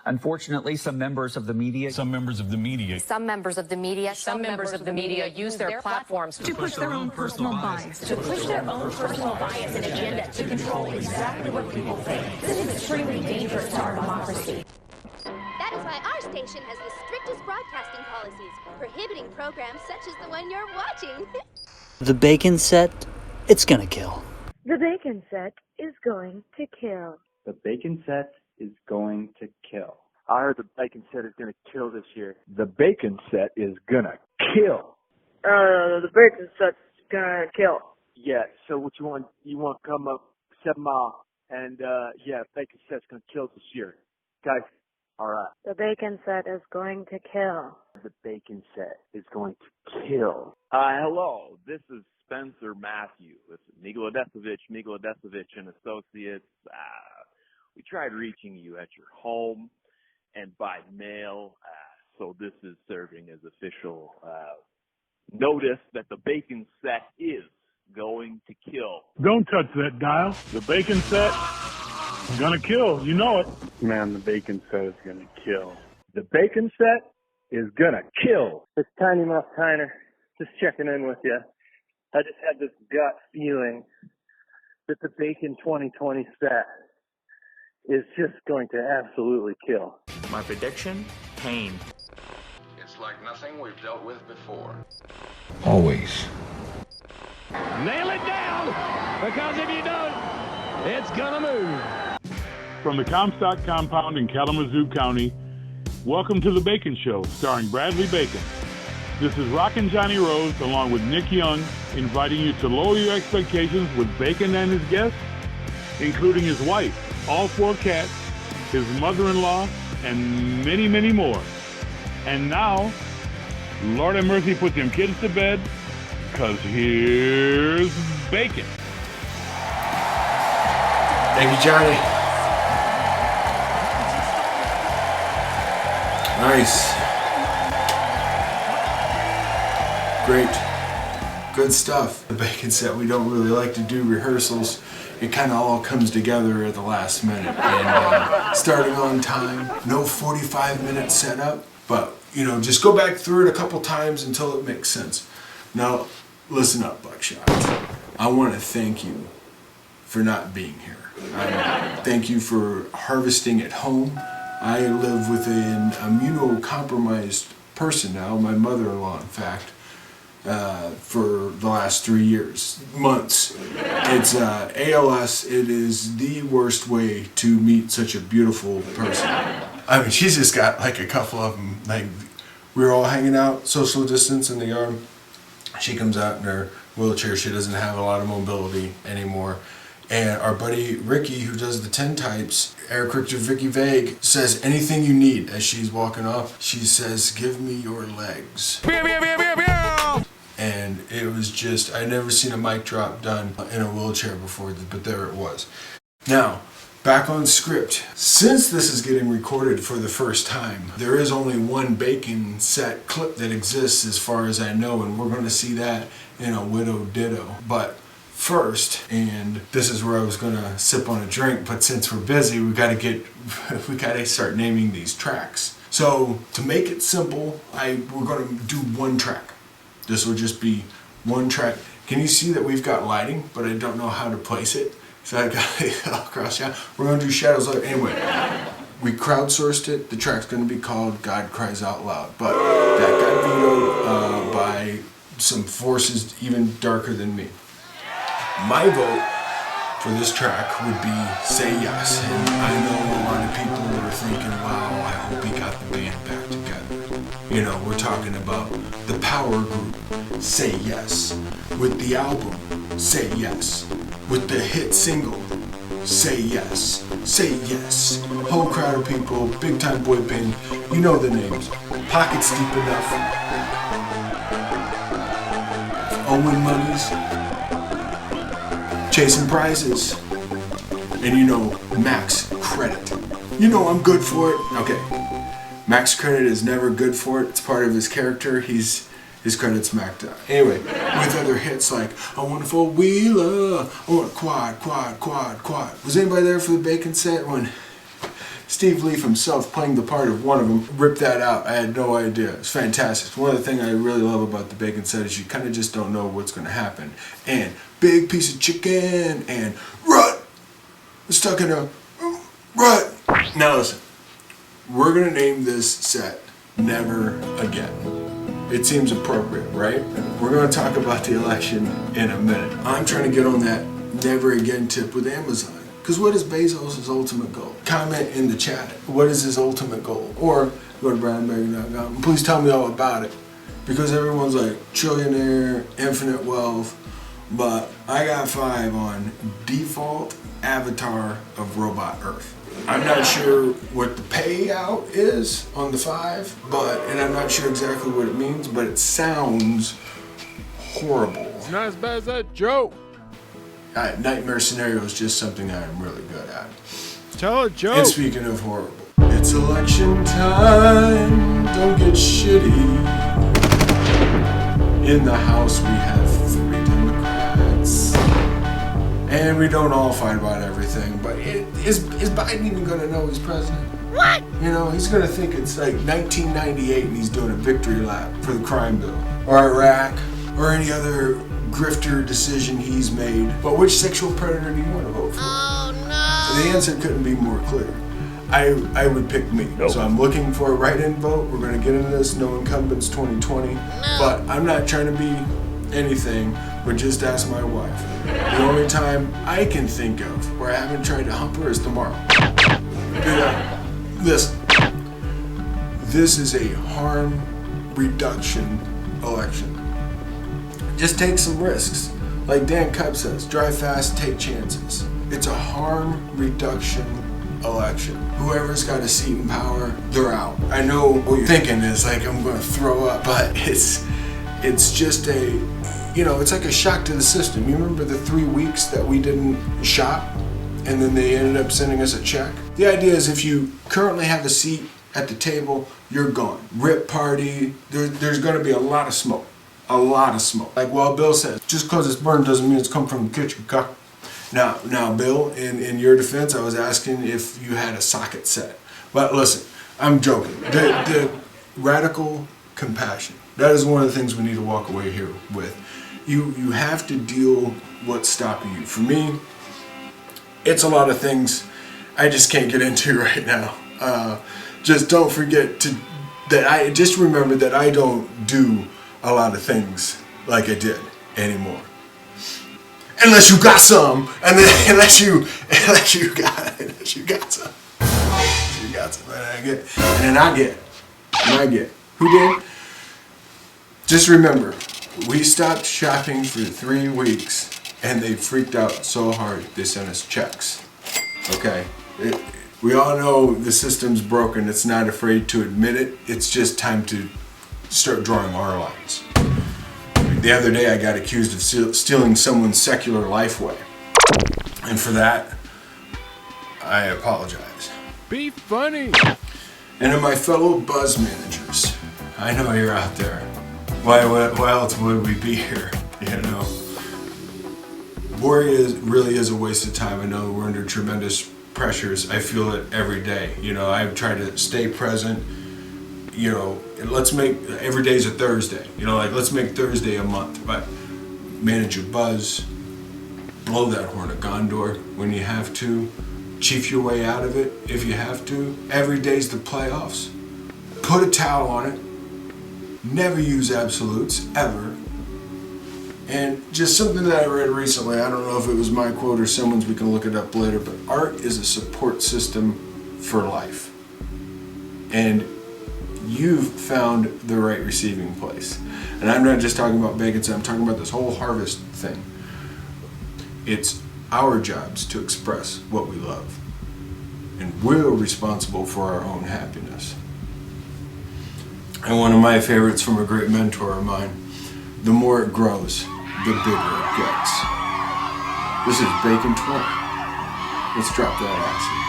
Unfortunately, some members of the media use their platforms to push their own personal bias. To push their own personal bias and agenda to control exactly what people think. This is extremely dangerous to our democracy. That is why our station has the strictest broadcasting policies, prohibiting programs such as the one you're watching. The bacon set, it's gonna kill. The bacon set is going to kill. The bacon set is going to kill. I heard the bacon set is going to kill this year. The bacon set is gonna kill. The bacon set's gonna kill. Yeah, so what you want to come up 7 Mile and, bacon set's going to kill this year. Guys, all right. The bacon set is going to kill. The bacon set is going to kill. Hello, this is Spencer Matthew with Miguel Odesovich and Associates. We tried reaching you at your home and by mail, so this is serving as official notice that the bacon set is going to kill. Don't touch that dial. The bacon set is gonna kill. You know it. Man, the bacon set is gonna kill. The bacon set is gonna kill. It's Tiny Muff Tyner. Just checking in with you. I just had this gut feeling that the Bacon 2020 set is just going to absolutely kill. My prediction, pain. It's like nothing we've dealt with before. Always. Nail it down, because if you don't, it's gonna move. From the Comstock compound in Kalamazoo County, welcome to The Bacon Show, starring Bradley Bacon. This is Rockin' Johnny Rose, along with Nick Young, inviting you to lower your expectations with Bacon and his guests, including his wife, all 4 cats, his mother-in-law, and many, many more. And now, Lord have mercy, put them kids to bed, because here's Bacon. Thank you, Johnny. Nice. Great. Good stuff. The bacon set, we don't really like to do rehearsals. It kind of all comes together at the last minute. And starting on time, no 45-minute setup, but, just go back through it a couple times until it makes sense. Now, listen up, Buckshot. I want to thank you for not being here. Thank you for harvesting at home. I live with an immunocompromised person now, my mother-in-law, in fact. For the last 3 months. It's ALS. It is the worst way to meet such a beautiful person. I mean, she's just got like a couple of them. Like, we were all hanging out, social distance in the yard. She comes out in her wheelchair. She doesn't have a lot of mobility anymore. And our buddy Ricky, who does the 10 types, Eric Richter, Vicky Vague, says anything you need as she's walking off. She says, "Give me your legs." And it was just, I'd never seen a mic drop done in a wheelchair before, but there it was. Now, back on script. Since this is getting recorded for the first time, there is only one bacon set clip that exists as far as I know, and we're going to see that in a Widow Ditto. But first, and this is where I was going to sip on a drink, but since we're busy, we got to start naming these tracks. So, to make it simple, we're going to do one track. This will just be one track. Can you see that we've got lighting, but I don't know how to place it? So I got it all across. Yeah, we're gonna do shadows later. Anyway, we crowdsourced it. The track's gonna be called "God Cries Out Loud," but that got vetoed by some forces even darker than me. My vote for this track would be "Say Yes," and I know a lot of people are thinking, "Wow, I hope he got the band back together." We're talking about the power group, Say Yes, with the album, Say Yes, with the hit single, Say Yes, Say Yes. Whole crowd of people, big time boy band, you know the names. Pockets Deep Enough, Owen Monies, Chasing Prizes, and Max Credit. I'm good for it. Okay. Max Credit is never good for it. It's part of his character. His credit's maxed out. Anyway, with other hits like I Want a Four-Wheeler, I Want a Quad. Was anybody there for the bacon set when Steve Leaf himself playing the part of one of them ripped that out. I had no idea. It's fantastic. One of the things I really love about the bacon set is you kind of just don't know what's going to happen. And big piece of chicken and rut. Stuck in a rut. Now listen, we're going to name this set Never Again. It seems appropriate, right? We're going to talk about the election in a minute. I'm trying to get on that Never Again tip with Amazon. Because what is Bezos' ultimate goal? Comment in the chat. What is his ultimate goal? Or go to bradberry.com. Please tell me all about it. Because everyone's like trillionaire, infinite wealth. But I got 5 on default avatar of Robot Earth. I'm not sure what the payout is on the 5, and I'm not sure exactly what it means, but it sounds horrible. It's not as bad as that joke. Nightmare scenario is just something I'm really good at. Tell a joke. And speaking of horrible, it's election time. Don't get shitty. In the House, we have 3 Democrats. And we don't all fight about everything, but is Biden even going to know he's president? What? You know, he's going to think it's like 1998 and he's doing a victory lap for the crime bill. Or Iraq, or any other grifter decision he's made. But which sexual predator do you want to vote for? Oh, no. The answer couldn't be more clear. I would pick me. Nope. So I'm looking for a write-in vote. We're going to get into this. No incumbents 2020. No. But I'm not trying to be anything, but just ask my wife. The only time I can think of where I haven't tried to hump her is tomorrow. Listen, this is a harm reduction election. Just take some risks. Like Dan Cupp says, drive fast, take chances. It's a harm reduction election. Whoever's got a seat in power, they're out. I know what you're thinking is like, I'm going to throw up, but it's just it's like a shock to the system. You remember the 3 weeks that we didn't shop and then they ended up sending us a check? The idea is if you currently have a seat at the table, you're gone. Rip party, there's going to be a lot of smoke. A lot of smoke. Like Bill says, just because it's burned doesn't mean it's come from the kitchen. Now, Bill, in your defense, I was asking if you had a socket set. But listen, I'm joking. The radical compassion. That is one of the things we need to walk away here with. You have to deal what's stopping you. For me, it's a lot of things I just can't get into right now. Just don't forget just remember that I don't do a lot of things like I did anymore. Unless you got some, and then unless you got some, and I get. Who did? Just remember, we stopped shopping for 3 weeks, and they freaked out so hard they sent us checks. Okay, we all know the system's broken. It's not afraid to admit it. It's just time to start drawing our lines. The other day I got accused of stealing someone's secular life away. And for that, I apologize. Be funny! And to my fellow buzz managers, I know you're out there. Why else would we be here, you know? Worry really is a waste of time. I know we're under tremendous pressures. I feel it every day. You know, I try to stay present. You know, let's make every day's a Thursday. You know, like let's make Thursday a month. But manage your buzz, blow that horn of Gondor when you have to, chief your way out of it if you have to. Every day's the playoffs. Put a towel on it. Never use absolutes ever. And just something that I read recently. I don't know if it was my quote or someone's. We can look it up later. But art is a support system for life. And you've found the right receiving place. And I'm not just talking about bacon, I'm talking about this whole harvest thing. It's our jobs to express what we love. And we're responsible for our own happiness. And one of my favorites from a great mentor of mine, the more it grows, the bigger it gets. This is Bacon 20. Let's drop that acid.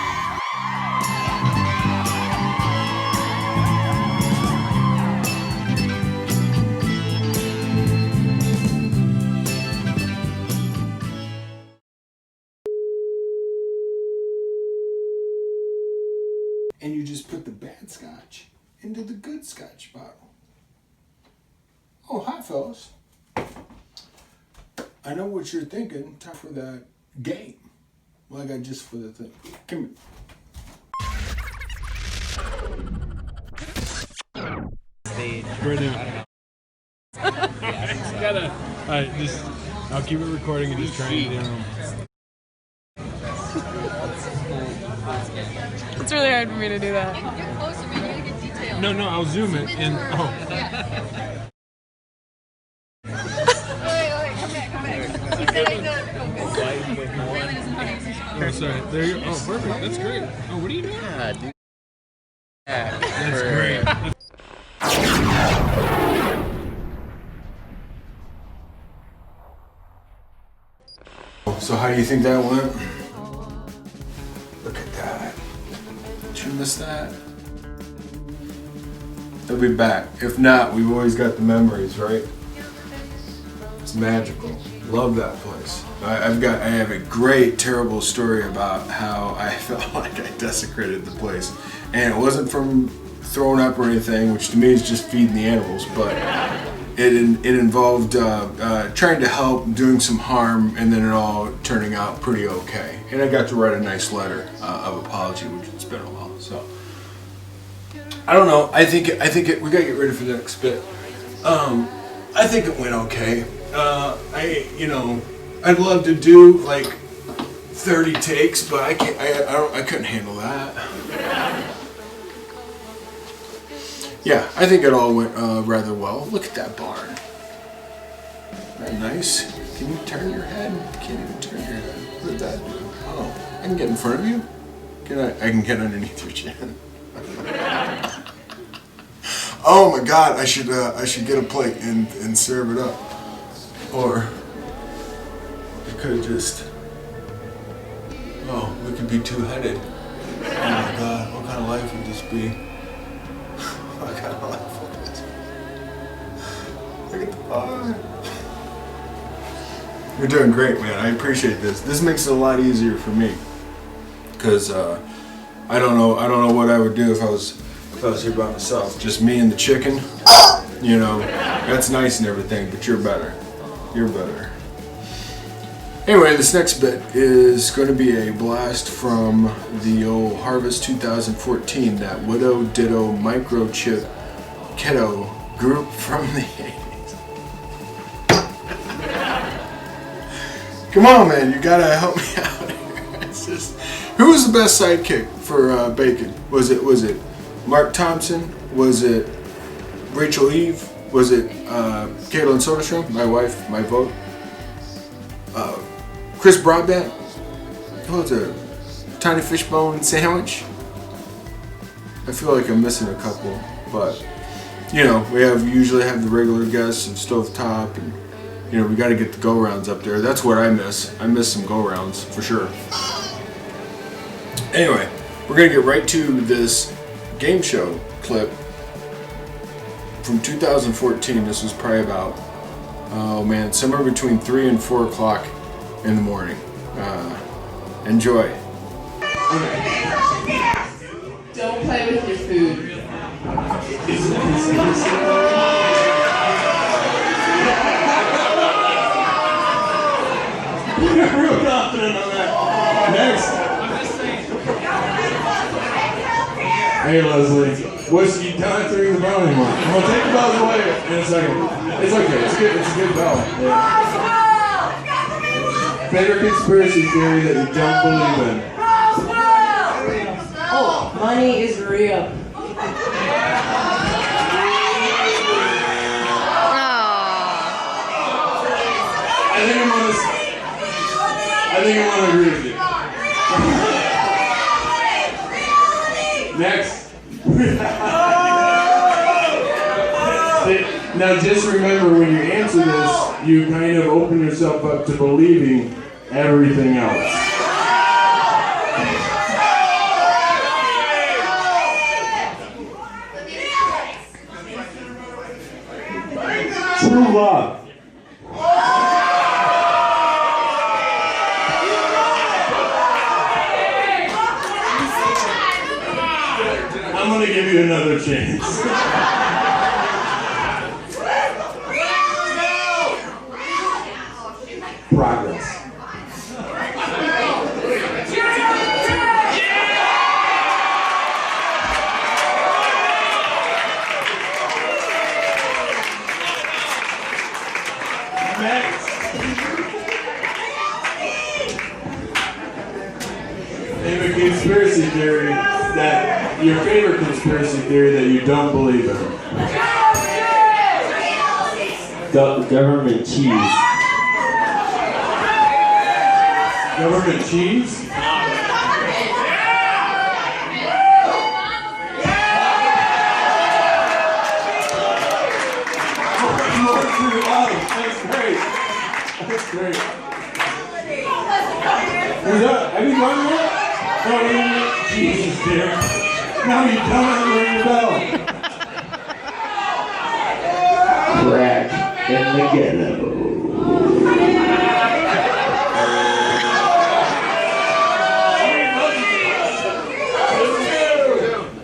bad scotch into the good scotch bottle. Oh, hi, fellas. I know what you're thinking. Time for that game. Well, I got just for the thing. Come here. Right now. Gotta. Alright, just. I'll keep it recording and just try and. It's really hard for me to do that. No, I'll zoom it and. Oh. Oh, sorry. There you go. Oh, perfect. That's great. Oh, what are you doing? Yeah, dude. That's great. So how do you think that went? Look at that. Did you miss that? They'll be back. If not, we've always got the memories, right? It's magical. Love that place. I have a great, terrible story about how I felt like I desecrated the place. And it wasn't from throwing up or anything, which to me is just feeding the animals, but it involved trying to help, doing some harm, and then it all turning out pretty okay. And I got to write a nice letter of apology, which it's been a while. So I don't know. I think we gotta get ready for the next bit. I think it went okay. I'd love to do like 30 takes, but I couldn't handle that. Yeah, I think it all went rather well. Look at that barn. Isn't that nice? Can you turn your head? Can't even turn your head. What did that do? Oh, I can get in front of you? I can get underneath your chin. Oh my God! I should get a plate and serve it up. Or I could have just. Oh, we could be two-headed. Oh my God! What kind of life would this be? What kind of life would this be? Look at the bar. You're doing great, man. I appreciate this. This makes it a lot easier for me, because I don't know what I would do if I was here by myself. Just me and the chicken. You know, that's nice and everything, but you're better. You're better. Anyway, this next bit is going to be a blast from the old Harvest 2014, that Widow Ditto Microchip Keto group from the 80s. Come on, man, you gotta help me out here. It's just, who was the best sidekick for Bacon? Was it Mark Thompson? Was it Rachel Eve? Was it Caitlin Soderstrom, my wife, my vote? Chris Broadbent? What was it? Tiny Fishbone Sandwich? I feel like I'm missing a couple, but you know, we usually have the regular guests of Stovetop, and you know, we got to get the go-rounds up there. That's what I miss. I miss some go-rounds for sure. Anyway, we're gonna get right to this game show clip from 2014. This was probably about, oh man, somewhere between 3 and 4 o'clock in the morning. Enjoy. Don't play with your food. You're real confident on that. Next. Hey Leslie, what's you don't have to ring the bell anymore. I'm gonna take the bells away in a second. It's okay. It's a good bell. Yeah. Favorite conspiracy theory that you don't believe in? Oh, money is real. I think I want to agree with you. Next. Now just remember, when you answer this, you kind of open yourself up to believing everything else. True love. I'm going to give you you another chance. Progress. Name a conspiracy theory that your favorite conspiracy theory that you don't believe in. Government cheese. Government cheese? That's great. That's great. Have you gone yet? Oh, Jesus, dear. Now you come and ring the bell. Crack in the ghetto.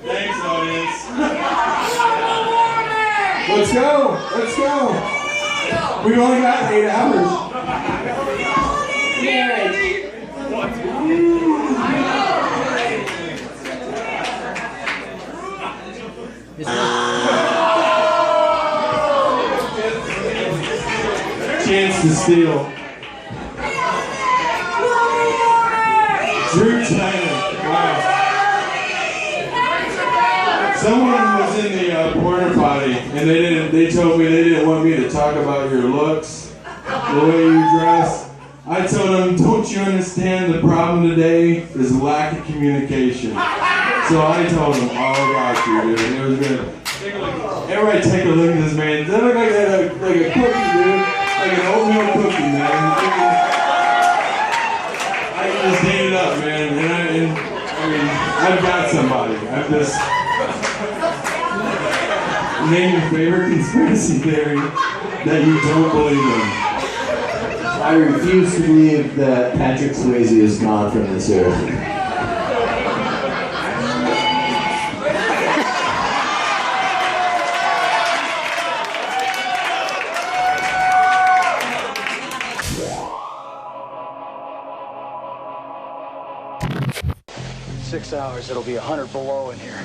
Thanks, audience. Let's go. Let's go. We've only got 8 hours. Marriage. Chance to steal. Drew China. Wow. Someone was in the porta potty, and they told me they didn't want me to talk about your looks, the way you dress. I told them, don't you understand the problem today is lack of communication. So I told them, oh, got you, dude. And it was good. Everybody take a look at this man. Does that look like a cookie, dude? Like an oatmeal cookie, man. I can just heat it up, man. And I mean, I've got somebody. I've just... Name your favorite conspiracy theory that you don't believe in. I refuse to believe that Patrick Swayze is gone from this earth. Hours, it'll be 100 below in here.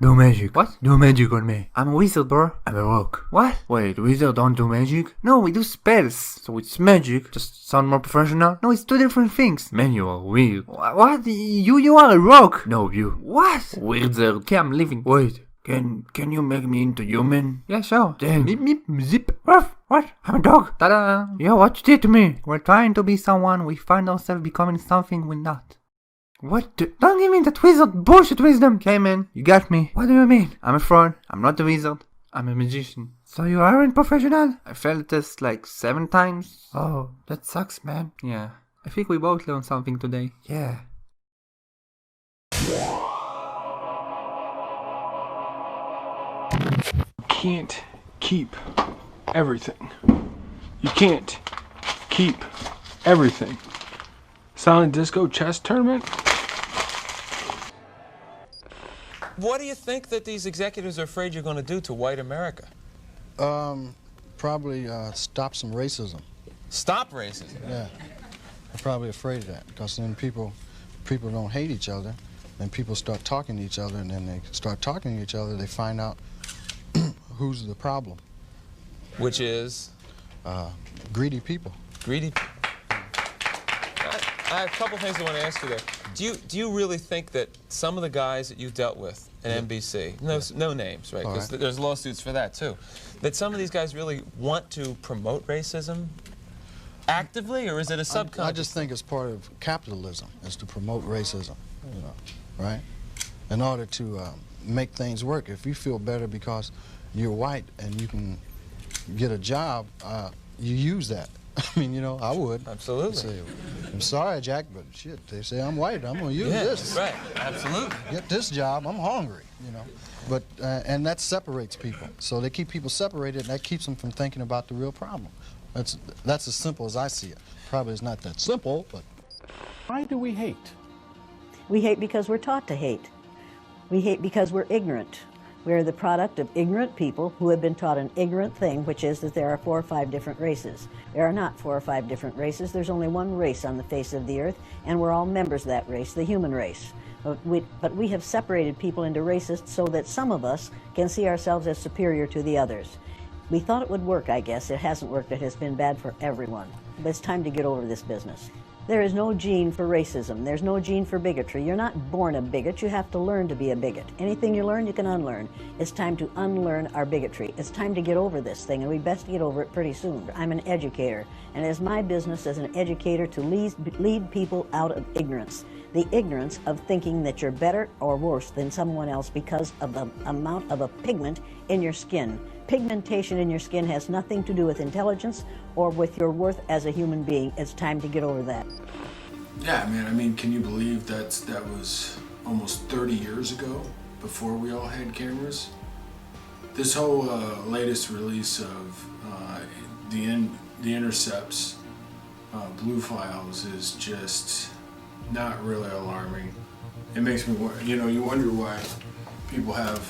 Do magic. What? Do magic on me. I'm a wizard, bro. I'm a rock. What? Wait, wizard don't do magic? No, we do spells. So it's magic. Just sound more professional? No, it's 2 different things. Man, you are weird. What? You are a rock. No, you. What? Wizard. Okay, I'm leaving. Wait. Can you make me into human? Yeah, sure. Then meep meep zip. Ruff. What? I'm a dog. Ta-da. Yo, what you did to me? We're trying to be someone. We find ourselves becoming something we're not. What? Don't give me that wizard bullshit wisdom. Okay, man, you got me. What do you mean? I'm a fraud. I'm not a wizard. I'm a magician. So you aren't professional? I failed this like 7 times. Oh, that sucks, man. Yeah. I think we both learned something today. Yeah. You can't keep everything. You can't keep everything. Silent disco chess tournament? What do you think that these executives are afraid you're going to do to white America? Probably stop some racism. Stop racism? Yeah. They're probably afraid of that because then people don't hate each other, then people start talking to each other, and then they start talking to each other, they find out who's the problem. Which is? Greedy people. Greedy people. I have a couple things I want to ask you there. Do you really think that some of the guys that you dealt with at NBC, no names, right? Because there's lawsuits for that too, that some of these guys really want to promote racism actively, or is it a subconscious? I just think it's part of capitalism, is to promote racism, you know, right? In order to make things work. If you feel better because you're white and you can get a job, you use that. I mean, you know, I would. Absolutely. Say, I'm sorry, Jack, but shit, they say I'm white. I'm going to use this. Right. Absolutely. Get this job. I'm hungry, you know. But, and that separates people. So they keep people separated, and that keeps them from thinking about the real problem. That's as simple as I see it. Probably it's not that simple, but... Why do we hate? We hate because we're taught to hate. We hate because we're ignorant. We're the product of ignorant people who have been taught an ignorant thing, which is that there are 4 or 5 different races. There are not 4 or 5 different races. There's only one race on the face of the earth, and we're all members of that race, the human race. But we have separated people into races so that some of us can see ourselves as superior to the others. We thought it would work, I guess. It hasn't worked. It has been bad for everyone. But it's time to get over this business. There is no gene for racism. There's no gene for bigotry. You're not born a bigot. You have to learn to be a bigot. Anything you learn, you can unlearn. It's time to unlearn our bigotry. It's time to get over this thing, and we best get over it pretty soon. I'm an educator, and it is my business as an educator to lead people out of ignorance. The ignorance of thinking that you're better or worse than someone else because of the amount of a pigment in your skin. Pigmentation in your skin has nothing to do with intelligence or with your worth as a human being. It's time to get over that. Yeah, man, I mean, can you believe that was almost 30 years ago, before we all had cameras? This whole latest release of the Intercept's blue files is just not really alarming. It makes me wonder, you wonder why people have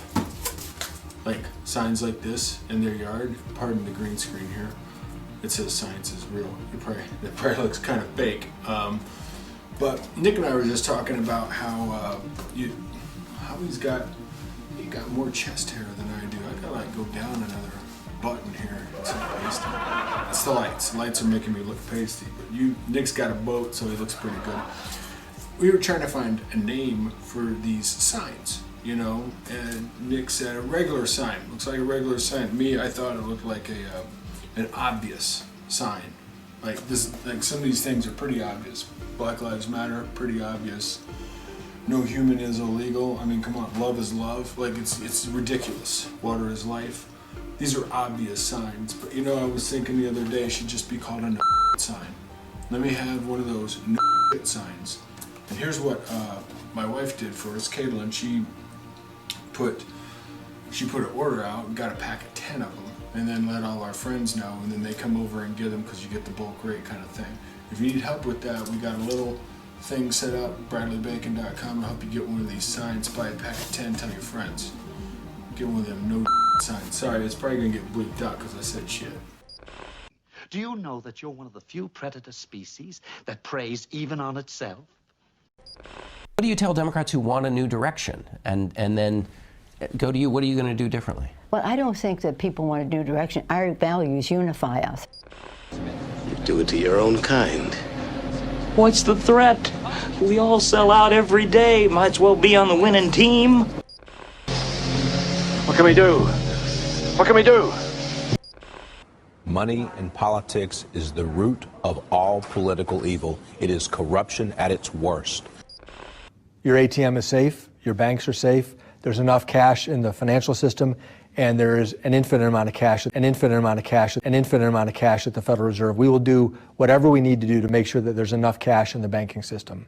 like signs like this in their yard. Pardon the green screen here. It says science is real. It probably looks kind of fake. But Nick and I were just talking about how he got more chest hair than I do. I gotta like go down another button here. It's pasty. It's the lights. The lights are making me look pasty. But Nick's got a boat, so he looks pretty good. We were trying to find a name for these signs, and Nick said a regular sign. Looks like a regular sign. Me, I thought it looked like an obvious sign. Like some of these things are pretty obvious. Black Lives Matter, pretty obvious. No human is illegal. I mean, come on, love is love. Like it's ridiculous. Water is life. These are obvious signs. But I was thinking the other day, it should just be called a sign. Let me have one of those signs. And here's what my wife did for us, Caitlin. She put an order out and got a pack of 10 of them, and then let all our friends know, and then they come over and get them because you get the bulk rate kind of thing. If you need help with that, we got a little thing set up, BradleyBacon.com, to help you get one of these signs. Buy a pack of 10, tell your friends. Get one of them signs. Sorry, it's probably gonna get bleeped out because I said shit. Do you know that you're one of the few predator species that preys even on itself? What do you tell Democrats who want a new direction and then go to you? What are you going to do differently? Well, I don't think that people want a new direction. Our values unify us. You do it to your own kind. What's the threat? We all sell out every day. Might as well be on the winning team. What can we do? What can we do? Money in politics is the root of all political evil. It is corruption at its worst. Your ATM is safe, your banks are safe, there's enough cash in the financial system, and there is an infinite amount of cash at the Federal Reserve. We will do whatever we need to do to make sure that there's enough cash in the banking system.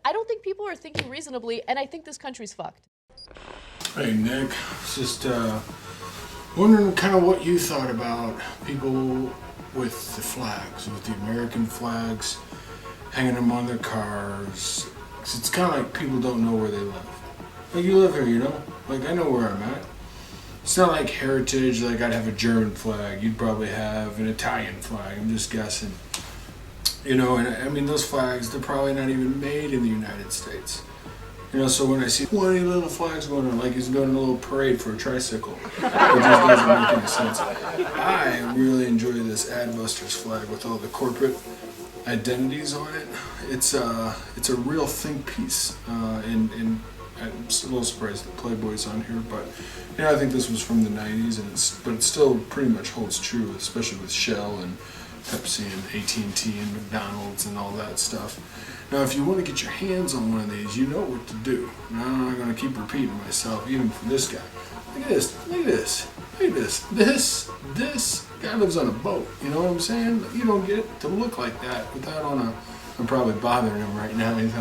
I don't think people are thinking reasonably, and I think this country's fucked. Hey, Nick, just wondering kind of what you thought about people with the flags, with the American flags, hanging them on their cars. It's kind of like people don't know where they live. Like, you live here, Like, I know where I'm at. It's not like heritage, like I'd have a German flag. You'd probably have an Italian flag, I'm just guessing. And I mean, those flags, they're probably not even made in the United States. So when I see 20 little flags going on, like he's doing a little parade for a tricycle, it just doesn't make any sense. I really enjoy this Adbusters flag with all the corporate identities on it. It's a real think piece, and I'm a little surprised that Playboy's on here, but I think this was from the 90s, but it still pretty much holds true, especially with Shell and Pepsi and AT&T and McDonald's and all that stuff. Now, if you want to get your hands on one of these, you know what to do. Now, I'm not going to keep repeating myself, even from this guy. Look at this, look at this, look at this. This guy lives on a boat, you know what I'm saying? You don't get to look like that without I'm probably bothering him right now. He's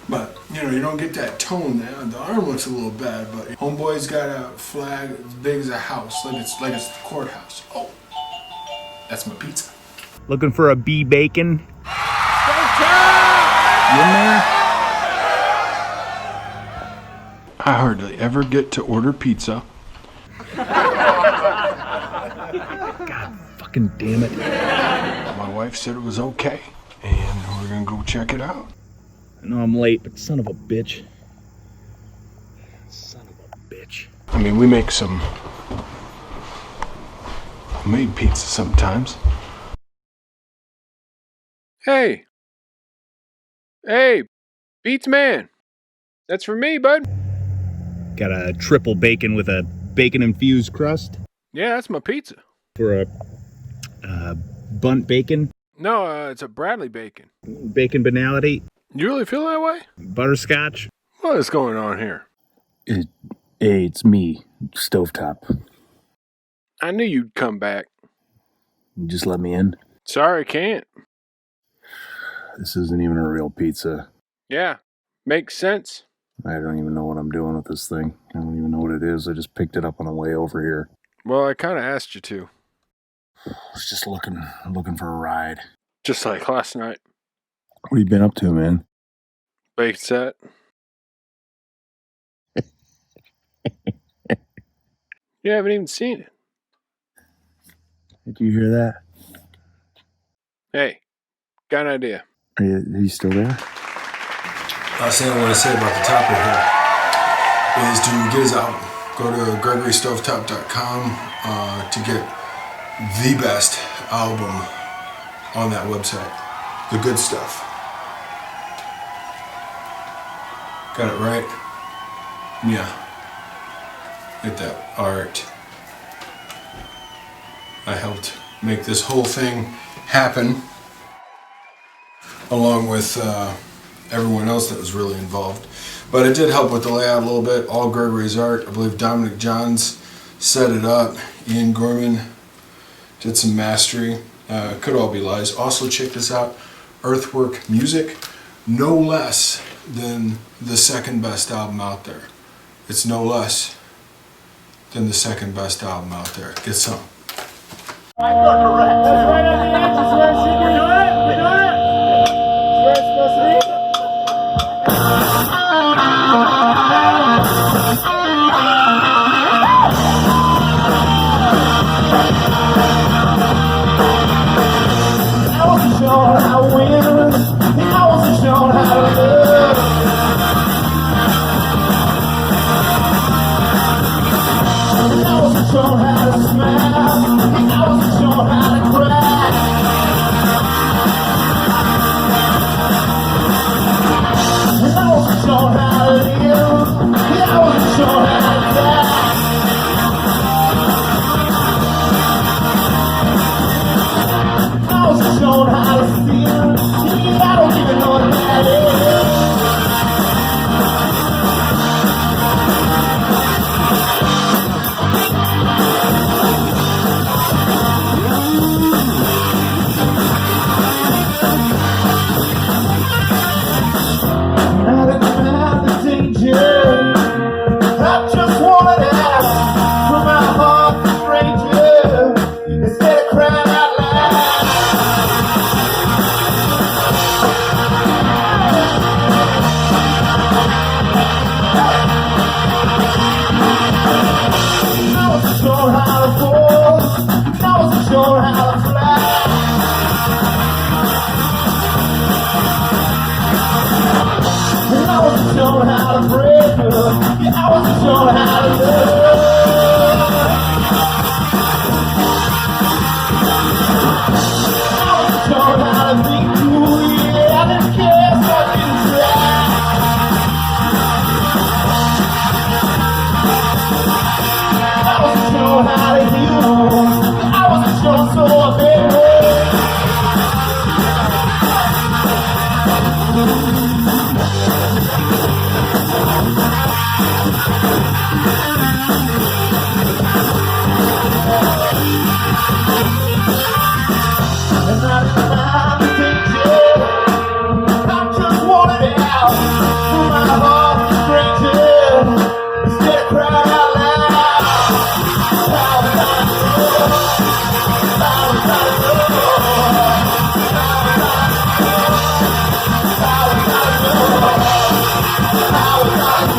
but, you don't get that tone there. The arm looks a little bad, but homeboy's got a flag as big as a house, like it's the courthouse. Oh, that's my pizza. Looking for a bee bacon? You in there? I hardly ever get to order pizza. God fucking damn it. My wife said it was okay, and we're gonna go check it out. I know I'm late, but son of a bitch. Son of a bitch. I mean, we make some homemade pizza sometimes. Hey! Hey! Beats Man! That's for me, bud. Got a triple bacon with a bacon-infused crust? Yeah, that's my pizza. For a bunt bacon? No, it's a Bradley bacon. Bacon banality? You really feel that way? Butterscotch? What is going on here? Hey, it's me, Stovetop. I knew you'd come back. You just let me in? Sorry, I can't. This isn't even a real pizza. Yeah, makes sense. I don't even know what I'm doing with this thing. I don't even know what it is. I just picked it up on the way over here. Well, I kind of asked you to. I was just looking for a ride. Just like last night. What have you been up to, man? Bake set. You haven't even seen it. Did you hear that? Hey, got an idea. Are you still there? Last thing I want to say about the topic here is to get his album. Go to GregoryStovetop.com to get the best album on that website. The good stuff. Got it right? Yeah. Get that art. I helped make this whole thing happen, along with everyone else that was really involved. But it did help with the layout a little bit. All Gregory's art. I believe Dominic Johns set it up. Ian Gorman did some mastering. Could all be lies. Also check this out. Earthwork Music. No less than the second best album out there. It's no less than the second best album out there. Get some. I got correct. That's right on the edge. It's where she can do it. We do it. It's where it's supposed to be. I wasn't sure how to win. I wasn't sure how to live. I wasn't sure how to smile. I wasn't sure how to cry. I wasn't sure how to live. I wasn't sure how to die. I wasn't sure how to feel. I don't even know what that is.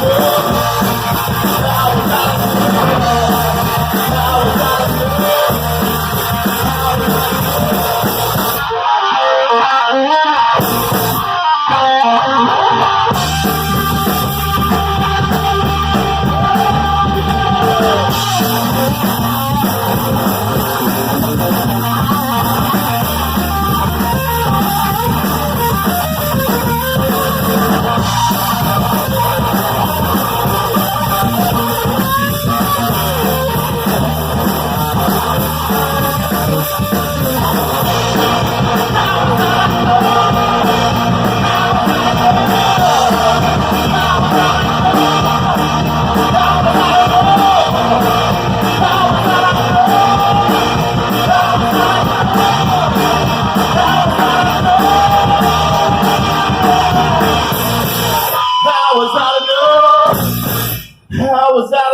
How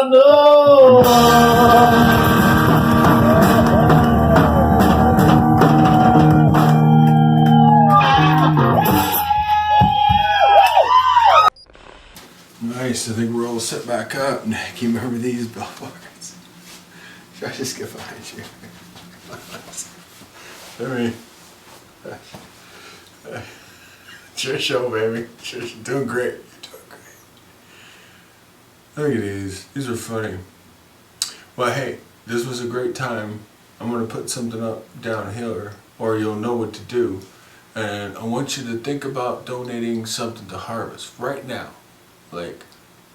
Nice, I think we're all set back up. Nick, you remember these billboards? Should I just get behind you? It's your show, baby. You're doing great. You're doing great. Look at these. These are funny. Well, hey, this was a great time. I'm going to put something up down here, or you'll know what to do. And I want you to think about donating something to Harvest right now. Like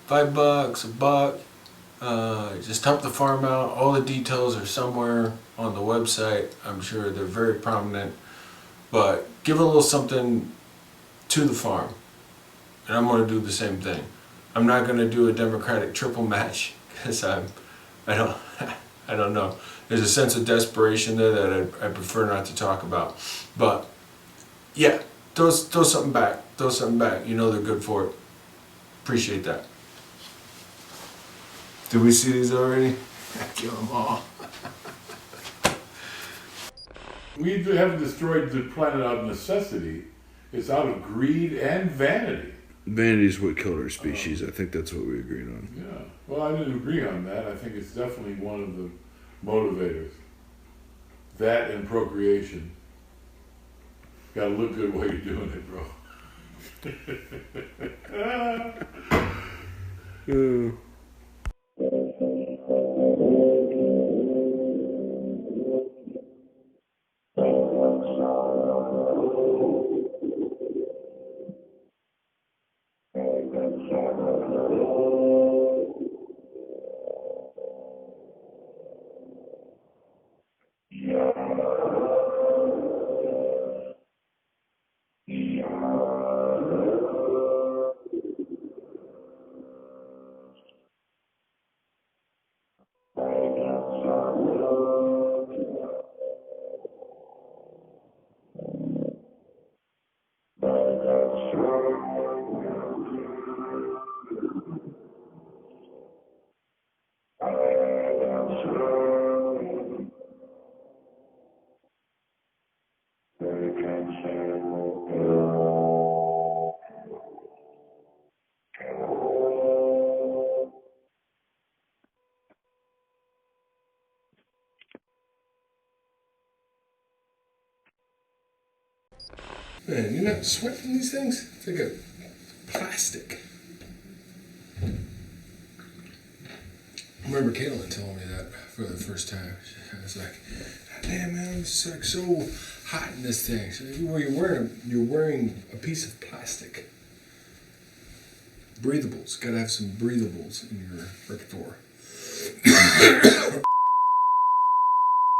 $5, $1. Just help the farm out. All the details are somewhere on the website. I'm sure they're very prominent. But give a little something to the farm. And I'm going to do the same thing. I'm not going to do a Democratic triple match because I don't know. There's a sense of desperation there that I prefer not to talk about. But yeah, throw something back. Throw something back. You know they're good for it. Appreciate that. Did we see these already? Kill them all. We haven't destroyed the planet out of necessity. It's out of greed and vanity. Vanity's what killed our species. I think that's what we agreed on. Yeah. Well, I didn't agree on that. I think it's definitely one of the motivators. That and procreation. Gotta look good while you're doing it, bro. Man, you're not sweating these things? It's like a plastic. I remember Caitlin telling me that for the first time. I was like, damn man, it's like so hot in this thing. So you're wearing a piece of plastic. Breathables. Gotta have some breathables in your repertoire.